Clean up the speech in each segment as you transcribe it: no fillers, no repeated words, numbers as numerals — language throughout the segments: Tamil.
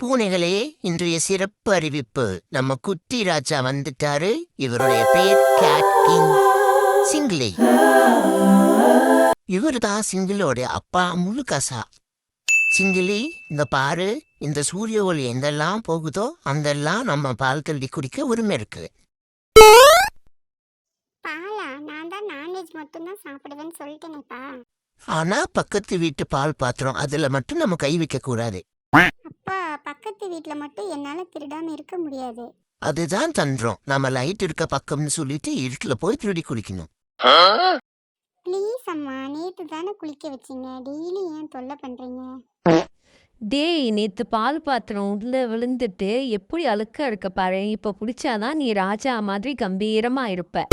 பூனைகளே, இன்றைய சிறப்பு அறிவிப்பு. நம்ம குட்டி ராஜா வந்துட்டாரு. இவருடைய பேர் கேட் கிங் சிங்கிளி. இவருதான் சிங்கிளோட அப்பா முழுகாசா. சிங்கிளி, இந்த பாரு, இந்த சூரிய ஒளி எங்கெல்லாம் போகுதோ அங்கெல்லாம் நம்ம பால் தள்ளி குடிக்க உரிமை இருக்கு. பாலா? நான் தான் நான்வெஜ் மட்டும்தான் சாப்பிடுவேன்னு சொல்லிட்டேனேப்பா. ஆனா பக்கத்து வீட்டு பால் பாத்திரம், அதுல மட்டும் நம்ம கை வைக்க கூடாது. அப்பா, பக்கத்து வீட்ல மட்டும் என்னால திருடாம இருக்க முடியாது. அதுதான் தந்திரம். நம்ம லைட் இருக்க பக்கம்னு சொல்லிட்டு இருட்டுல போய் திருடி குடிக்கணும். ப்ளீஸ் அம்மா, நேத்து தானே குளிக்க வச்சீங்க, டெய்லி ஏன் தொல்லை பண்றீங்க? டேய், நேத்து பால் பாத்திரம் உள்ள விழுந்துட்டு எப்படி அழுக்க இருக்க பாரு. இப்ப பிடிச்சாதான் நீ ராஜா மாதிரி கம்பீரமா இருப்ப.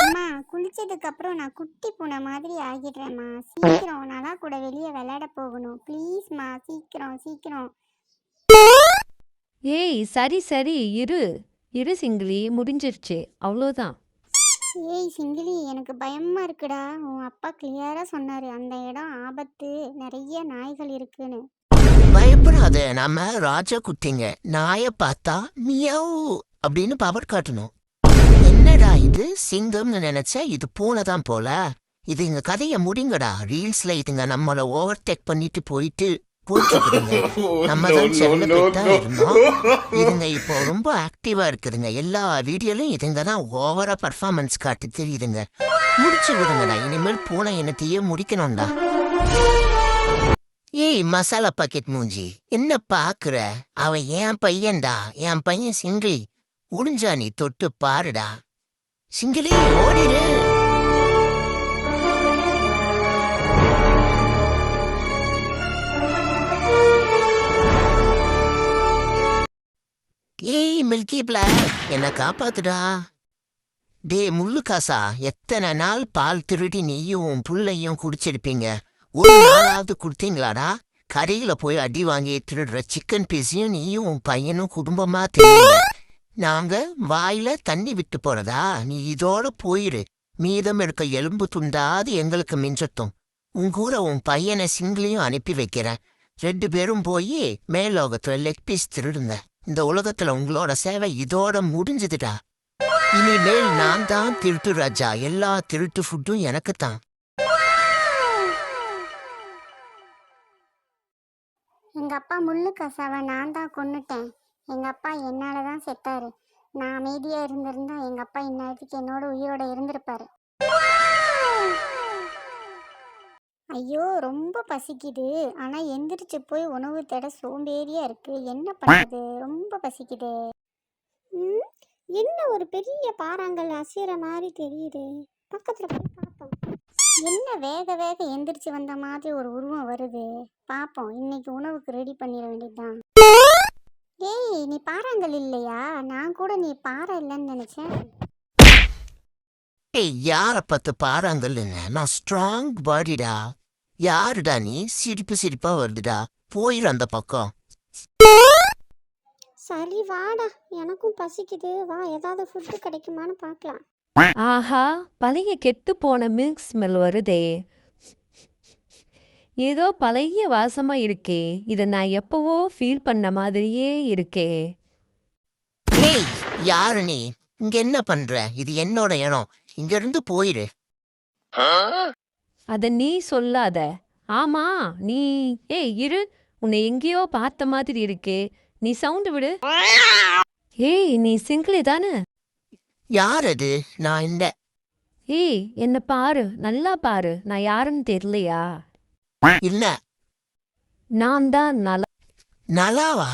அம்மா, குளிச்சதுக்கு அப்புறம் நான் குட்டி பூனை மாதிரி ஆகிடுறேம்மா. சீக்கிரம், நல்லா கூட வெளியே விளையாட போகணும். ப்ளீஸ்மா, சீக்கிரம் சீக்கிரம். ஏய், சரி சரி, இரு இரு சிங்கிளி, முடிஞ்சிருச்சு, அவ்வளோதான். ஏய் சிங்கிளி, எனக்கு பயமா இருக்குடா. உன் அப்பா கிளியரா சொன்னாரு, அந்த இடம் ஆபத்து, நிறைய நாய்கள் இருக்குன்னு. பயப்படாத, நம்ம ராஜா குட்டிங்க. நாயை பார்த்தா மியாவ் அப்படின்னு பவர் காட்டணும். என்னடா இது சிங்கம்னு நினைச்சா இது பூனைதான் போல. இது இங்க கதையை முடிங்கடா. ரீல்ஸ்ல இதுங்க நம்மள ஓவர்டேக் பண்ணிட்டு போயிட்டு நம்ம தான் செல்ல போயிட்டா இருந்தோம். இதுங்க இப்போ ரொம்ப ஆக்டிவா இருக்குதுங்க. எல்லா வீடியோலையும் இதுங்க தான் ஓவரா பர்ஃபார்மன்ஸ் காட்டி தெரியுதுங்க. முடிச்சு விடுங்கடா. இனிமேல் பூனை என்னத்தையே முடிக்கணும்டா. ஏய் மசாலா பாக்கெட் மூஞ்சி, என்ன பாக்குற? அவன் என் பையன்டா, என் பையன் சிங்கிளி. முடிஞ்சா நீ தொட்டு பாருடா. சிங்கிளி, ஓடிடு. ஏய் மில்கி பிளாக், என்ன காப்பாத்துடா. டே முள்ளுக்காசா, எத்தனை நாள் பால் திருடி நீயும் புள்ளையும் குடிச்சிருப்பீங்க? ஒரு நாளாவது குடுத்தீங்களாடா? கடையில போய் அடி வாங்கி திருடுற சிக்கன் பீஸையும் நீயும் உன் பையனும் குடும்பமா திருடுங்க. நாங்க வாயில தண்ணி விட்டு போறதா? நீ இதோட போயிரு. மீதம் இருக்க எலும்பு துண்டாது எங்களுக்கு மிஞ்சட்டும். உங்கூட உன் பையனை சிங்கிளையும் அனுப்பி வைக்கிறேன். 2 பேரும் போய் மேலோகத்துல லெக் பீஸ் திருடுங்க. இந்த உலகத்துல உங்களோட சேவை இதோட முடிஞ்சதுடா. இனிமேல் நான் தான் திருட்டு ராஜா. எல்லா திருட்டு ஃபுட்டும் எனக்குத்தான். எங்க அப்பா முள்ளு கசாவை நான் தான் கொன்னுட்டேன். எங்க அப்பா என்னால தான் செத்தாரு. நான் அமைதியா இருந்திருந்தா எங்க அப்பா இந்நேரத்துக்கு என்னோட உயிரோட இருந்திருப்பாரு. ஐயோ, ரொம்ப பசிக்குது. ஆனா எந்திரிச்சு போய் உணவு தேட சோம்பேறியா இருக்கு. என்ன பண்றது? ரொம்ப பசிக்குது. என்ன ஒரு பெரிய பாறாங்கல் அசைற மாதிரி தெரியுது. பக்கத்துல போய் பார்ப்போம். என்ன வேக வேக எந்திரிச்சு வந்த மாதிரி ஒரு உருவம் வருது. பாப்போம், இன்னைக்கு உணவுக்கு ரெடி பண்ணிட வேண்டியதுதான். ஏய், நீ பாறாங்கல் இல்லையா? நான் கூட நீ பாறை இல்லைன்னு நினைச்சேன். ஏய், யார பார்த்து பாறாங்கல்லுங்க? நான் ஸ்ட்ராங் பாடிடா. யாருடா நீ? சிரிப்பு சிரிப்பா வருதுடா. போயிரு அந்த பக்கம். சரி வாடா, எனக்கும் பசிக்குது. வா, ஏதாவது ஃபுட்டு கிடைக்குமான்னு பார்க்கலாம். ஆஹா, பழைய கெட்டு போன மில்க் ஸ்மெல் வருதே. ஏதோ பழைய வாசமா இருக்கே. இதை நான் எப்பவோ ஃபீல் பண்ண மாதிரியே இருக்கே. ஏய், யாரு நீ? இங்க என்ன பண்ற? இது என்னோட இடம். இங்க இருந்து போயிரு. அத நீ சொல்லாத. ஆமா, நீ. ஏய் இரு, உன்னை எங்கேயோ பார்த்த மாதிரி இருக்கே. நீ சவுண்டு விடு. ஏய், நீ சிங்கிளி தானே? யார் அது? நான் இல்ல. ஏய், என்ன பாரு, நல்லா பாரு. நான் யாருன்னு தெரியலையா? இல்ல. நான் தான் நல்லா. நலாவா?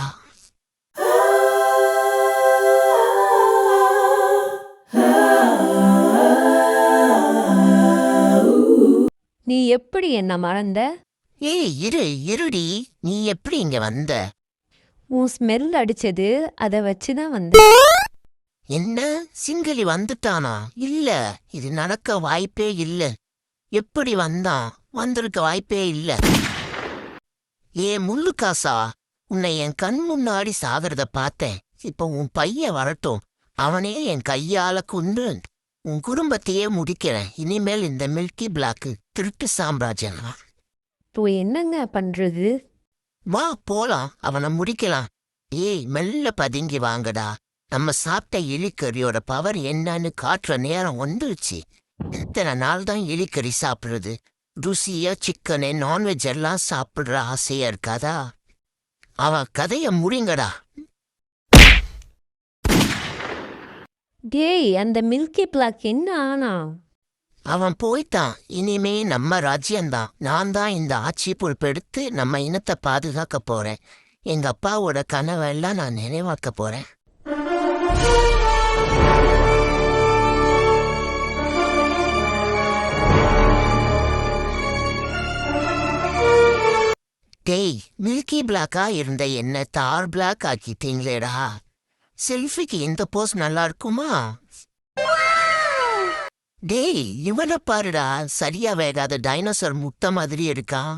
நீ எப்படி என்ன மறந்த? ஏய் இருடி. நீ எப்படி இங்க வந்த? உன் ஸ்மெல் அடிச்சது, அதை வச்சுதான் வந்தேன். என்ன, சிங்கிளி வந்துட்டானா? இல்ல, இது நடக்க வாய்ப்பே இல்ல. எப்படி வந்தான்? வந்திருக்க வாய்ப்பே இல்ல. ஏ முள்ளுக்காசா, உன்னை என் கண் முன்னாடி சாகிறத பார்த்தேன். இப்ப உன் பையன் வரட்டும். அவனே என் கையால கொண்டு உன் குடும்பத்தையே முடிக்கிறேன். இனிமேல் இந்த மில்கி பிளாக்கு திருட்டு சாம்ராஜ்யம். இப்போ என்னங்க பண்றது? வா போலாம், அவனை முடிக்கலாம். ஏய் மெல்ல பதுங்கி வாங்கடா. நம்ம சாப்பிட்ட எலிக்கறியோட பவர் என்னன்னு காட்டுற நேரம் வந்துருச்சு. எத்தனை நாள் தான் எலிக்கறி சாப்பிடுறது? ருசியா சிக்கனு நான்வெஜ் எல்லாம் சாப்பிடுற ஆசையா இருக்காதா? அவன் கதைய முடிங்கடா. டேய் அந்த மில்கி பிளாக் என்ன ஆனா? அவன் போய்ட்டான். இனிமே நம்ம ராஜ்யம்தான். நான் தான் இந்த ஆட்சி பொறுப்பெடுத்து நம்ம இனத்தை பாதுகாக்க போறேன். எங்க அப்பாவோட கனவெல்லாம் நான் நினைவாக்க போறேன். டேய் மில்கி பிளாக்கா இருந்த என்ன தார் பிளாக் ஆக்கிட்டீங்களேடா. செல்ஃபிக்கு இந்த போஸ் நல்லா இருக்குமா? டேய் இவனை பாருடா, சரியா வேகாத டைனோசர் முட்டை மாதிரி இருக்கான்.